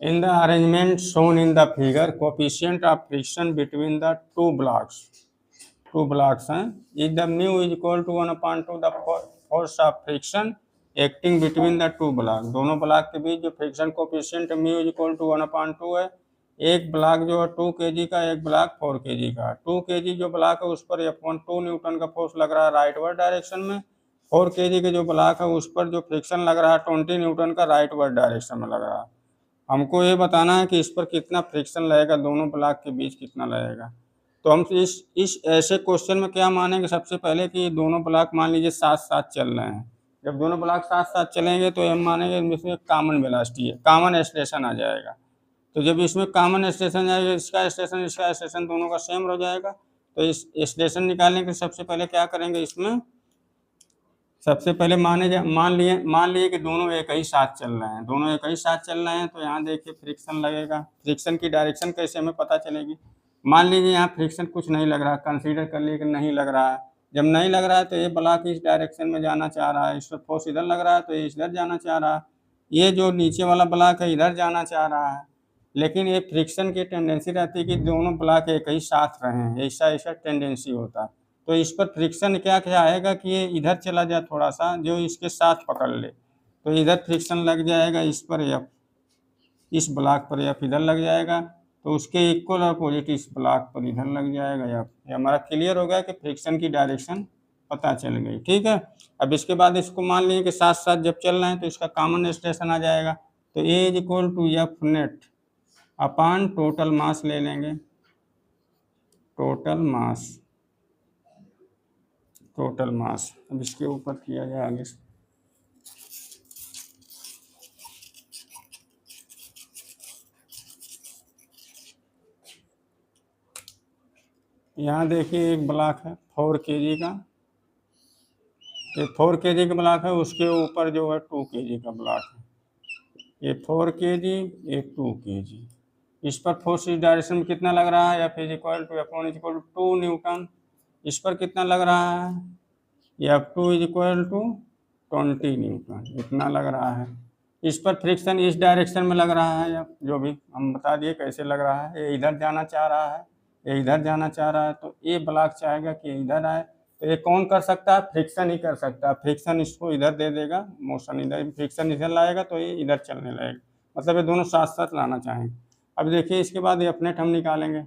In the arrangement shown in the figure, coefficient of friction between the two blocks हैं, if the mu is equal to 1/2 the force of friction acting between the two blocks, दोनों block के बीच जो friction coefficient mu is equal to 1/2 है, एक block जो है 2 kg का, एक ब्लॉक 4 kg का। 2 kg जो ब्लॉक है उस पर F1 न्यूटन का फोर्स लग रहा है राइटवर्ड डायरेक्शन में, 4 kg के जो ब्लॉक है उस पर जो फ्रिक्शन लग रहा है 20 न्यूटन का राइटवर्ड डायरेक्शन में लग रहा है। हमको ये बताना है कि इस पर कितना फ्रिक्शन लगेगा, दोनों ब्लॉक के बीच कितना लगेगा। तो हम इस ऐसे क्वेश्चन में क्या मानेंगे, सबसे पहले कि दोनों ब्लॉक मान लीजिए साथ साथ चल रहे हैं। जब दोनों ब्लॉक साथ साथ चलेंगे तो हम मानेंगे इसमें कॉमन वेलोसिटी है, कॉमन स्टेशन आ जाएगा। तो जब इसमें कॉमन स्टेशन आएगा, इसका स्टेशन दोनों का सेम हो जाएगा। तो इस स्टेशन निकालने के सबसे पहले क्या करेंगे, इसमें सबसे पहले मान लिए कि दोनों एक ही साथ चल रहे हैं, दोनों एक ही साथ चल रहे हैं। तो यहाँ देखिए फ्रिक्शन लगेगा, फ्रिक्शन की डायरेक्शन कैसे हमें पता चलेगी। मान लीजिए यहाँ फ्रिक्शन कुछ नहीं लग रहा, कंसीडर कर लिए कि नहीं लग रहा है। जब नहीं लग रहा है तो ये ब्लॉक इस डायरेक्शन में जाना चाह रहा है, इस पर फोर्स इधर लग रहा है तो ये इधर जाना चाह रहा है। ये जो नीचे वाला ब्लॉक है इधर जाना चाह रहा है। लेकिन ये फ्रिक्शन की टेंडेंसी रहती है कि दोनों ब्लॉक एक ही साथ रहें, ऐसा ऐसा टेंडेंसी होता है। तो इस पर फ्रिक्शन क्या क्या आएगा कि ये इधर चला जाए थोड़ा सा, जो इसके साथ पकड़ ले, तो इधर फ्रिक्शन लग जाएगा इस पर F, इस ब्लॉक पर F इधर लग जाएगा। तो उसके इक्वल और अपोजिट इस ब्लॉक पर इधर लग जाएगा F। ये हमारा क्लियर हो गया कि फ्रिक्शन की डायरेक्शन पता चल गई। ठीक है, अब इसके बाद इसको मान लीजिए कि साथ साथ जब चल रहे हैं तो इसका कॉमन स्टेशन आ जाएगा। तो A is equal to F net upon total mass ले लेंगे, टोटल मास। अब इसके ऊपर किया जाए आगे से। यहाँ देखिए एक ब्लॉक है 4 kg का, ये 4 kg का ब्लॉक है, उसके ऊपर जो है 2 kg का ब्लॉक है। ये 4 kg, ये 2 kg। इस पर फोर्स इस डायरेक्शन में कितना लग रहा है, F is equal to F1 is equal to 2 newton. इस पर कितना लग रहा है, F2 is equal to 20 Newton, इतना लग रहा है। इस पर फ्रिक्शन इस डायरेक्शन में लग रहा है, जो भी हम बता दिए कैसे लग रहा है। ये इधर जाना चाह रहा है, ये इधर जाना चाह रहा है, तो ये ब्लॉक चाहेगा कि इधर आए। तो ये कौन कर सकता है, फ्रिक्शन ही कर सकता है। फ्रिक्शन इसको इधर दे देगा, मोशन इधर, फ्रिक्शन इधर लाएगा तो ये इधर चलने लगेगा, मतलब ये दोनों साथ साथ लाना चाहेंगे। अब देखिए इसके बाद एफ नेट हम निकालेंगे।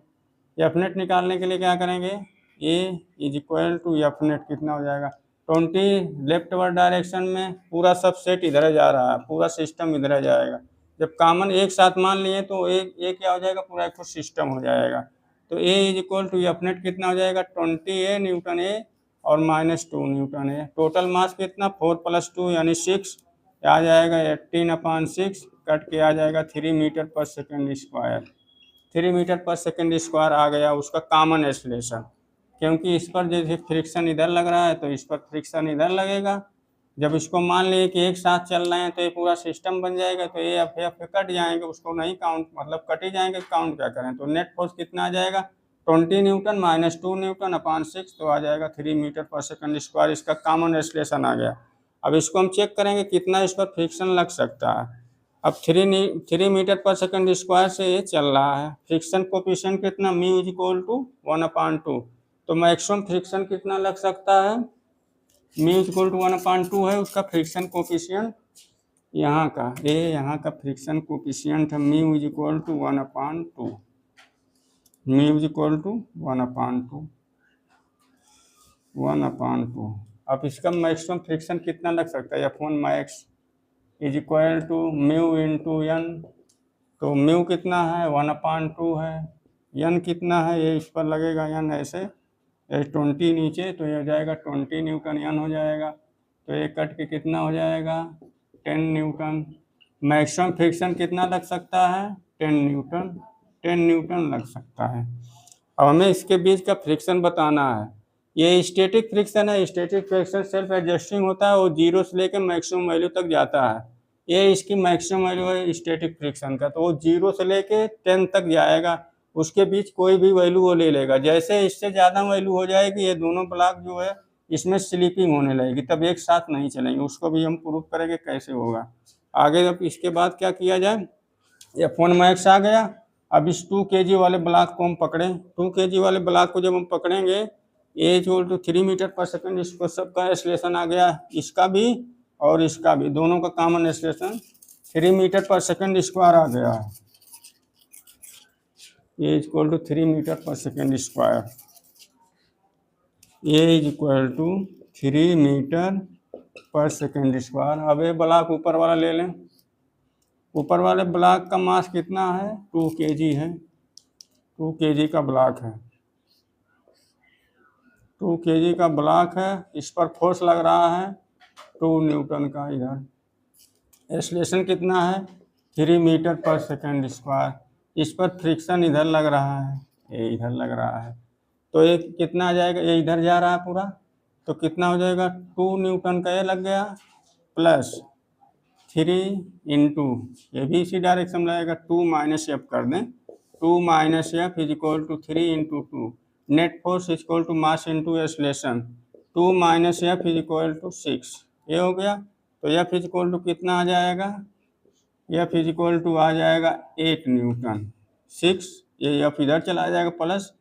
एफ नेट निकालने के लिए क्या करेंगे, a is equal to F net कितना हो जाएगा 20, लेफ्ट वर्ड डायरेक्शन में पूरा सब सेट इधर जा रहा है, पूरा सिस्टम इधर जाएगा। जब कॉमन एक साथ मान लिए तो एक क्या हो जाएगा, पूरा एक सिस्टम हो जाएगा। तो a is equal to F net कितना हो जाएगा 20 न्यूटन ए और -2 न्यूटन है। टोटल मास कितना 4 + 2 यानी 6 आ जाएगा, 18/6 कट के आ जाएगा 3 मीटर पर सेकेंड स्क्वायर। 3 मीटर पर सेकेंड स्क्वायर आ गया उसका कॉमन एक्सीलरेशन, क्योंकि इस पर जैसे फ्रिक्शन इधर लग रहा है तो इस पर फ्रिक्शन इधर लगेगा। जब इसको मान लिए कि एक साथ चल रहे हैं तो ये पूरा सिस्टम बन जाएगा। तो ये एफ कट जाएंगे, उसको नहीं काउंट, मतलब कट ही जाएंगे, काउंट क्या करें। तो नेट फोर्स कितना आ जाएगा 20 न्यूटन -2 न्यूटन अपान 6, तो आ जाएगा 3 मीटर पर सेकेंड स्क्वायर। इसका कॉमन एक्सीलरेशन आ गया। अब इसको हम चेक करेंगे कितना इस पर फ्रिक्शन लग सकता है। अब 3 मीटर पर सेकेंड स्क्वायर से ये चल रहा है, फ्रिक्शन कोफिशिएंट कितना म्यू इज इक्वल टू 1/2। तो मैक्सिमम फ्रिक्शन कितना लग सकता है, म्यू इज इक्वल टू 1/2 है उसका फ्रिक्शन कोफिशिएंट यहाँ का, ये यहाँ का फ्रिक्शन कोफिशिएंट है mu is equal to 1/2, mu is equal to 1/2। अब इसका मैक्सिमम फ्रिक्शन कितना लग सकता है, F1 max is equal to mu into N. तो म्यू कितना है 1/2 है, एन कितना है, ये इस पर लगेगा एन ऐसे 20 नीचे, तो ये हो जाएगा 20 न्यूटन एन हो जाएगा। तो ये कट के कितना हो जाएगा 10 न्यूटन। मैक्सिमम फ्रिक्शन कितना लग सकता है 10 न्यूटन लग सकता है। अब हमें इसके बीच का फ्रिक्शन बताना है। ये स्टैटिक फ्रिक्शन है, स्टैटिक फ्रिक्शन सेल्फ एडजस्टिंग होता है, वो 0 से लेकर मैक्सिमम वैल्यू तक जाता है। ये इसकी मैक्सिमम वैल्यू है स्टैटिक फ्रिक्शन का, तो वो 0 से लेके 10 तक जाएगा, उसके बीच कोई भी वैल्यू वो ले लेगा। जैसे इससे ज़्यादा वैल्यू हो जाएगी ये दोनों ब्लॉक जो है इसमें स्लिपिंग होने लगेगी, तब एक साथ नहीं चलेंगे। उसको भी हम प्रूफ करेंगे कैसे होगा आगे। अब इसके बाद क्या किया जाए, F1 मैक्स आ गया। अब इस 2 kg वाले ब्लॉक को हम पकड़ें। 2 kg वाले ब्लॉक को जब हम पकड़ेंगे, ए equal to 3 metre per second, इसको सबका एक्सेलरेशन आ गया, इसका भी और इसका भी, दोनों का common acceleration 3 metre per second square आ गया है। A equal to 3 metre per second square, a is equal to 3 metre per second square. अब ये ब्लॉक ऊपर वाला ले लें। ऊपर वाले ब्लॉक का मास कितना है? 2 kg है। 2 kg का ब्लॉक है। 2 kg का ब्लॉक है। इस पर फोर्स लग रहा है 2 न्यूटन का। इधर एक्सेलरेशन कितना है? 3 मीटर पर सेकंड स्क्वायर। इस पर फ्रिक्शन इधर लग रहा है, ये इधर लग रहा है, तो ये कितना आ जाएगा? ये इधर जा रहा है पूरा, तो कितना हो जाएगा? 2 न्यूटन का ये लग गया, प्लस 3 इंटू, ये भी इसी डायरेक्शन में रहेगा, 2 माइनस एफ कर दें, 2 minus F is equal to 3 into 2, net force is equal to mass into acceleration, 2 minus F is equal to 6, ये हो गया। तो एफ इज इक्वल टू कितना आ जाएगा? एफ इज इक्वल टू आ जाएगा 8 न्यूटन। 6, ये एफ इधर चला जाएगा प्लस,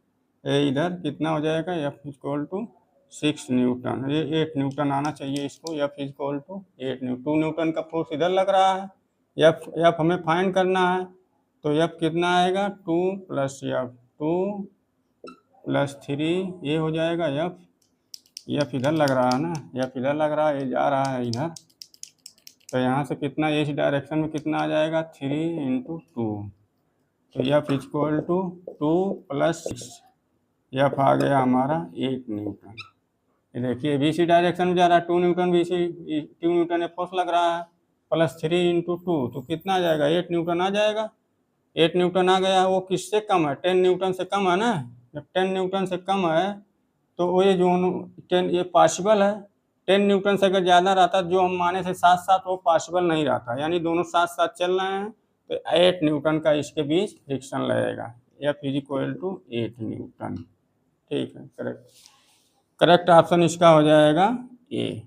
ये इधर कितना हो जाएगा? F is equal to 6 newton. ये 8 न्यूटन आना चाहिए इसको। F is equal to 8 newton. 2 newton का फोर्स इधर लग रहा है, एफ हमें फाइंड करना है, तो एफ कितना आएगा? 2 प्लस एफ, 2 प्लस 3, ये हो जाएगा एफ इधर लग रहा है ना, एफ इधर लग रहा है, ये जा रहा है इधर, तो यहाँ से कितना, इस डायरेक्शन में कितना आ जाएगा? 3 इंटू 2, तो F is equal to 2 plus 6, F आ गया हमारा 8 न्यूटन। ये देखिए भी इसी डायरेक्शन में जा रहा है, 2 न्यूटन भी इसी, 2 न्यूटन फोर्स लग रहा है, प्लस 3 इंटू 2, तो कितना आ जाएगा? 8 न्यूटन आ जाएगा। 8 न्यूटन आ गया। वो किससे कम है? 10 न्यूटन से कम है ना। जब 10 न्यूटन से कम है तो वो ये जो 10, ये पॉसिबल है। 10 न्यूटन से अगर ज़्यादा रहता, जो हम माने थे साथ साथ, वो पॉसिबल नहीं रहता, यानी दोनों साथ साथ चल रहे हैं, तो 8 न्यूटन का इसके बीच फ्रिक्शन लगेगा। F is equal to 8 newton. ठीक है, करेक्ट ऑप्शन इसका हो जाएगा ए।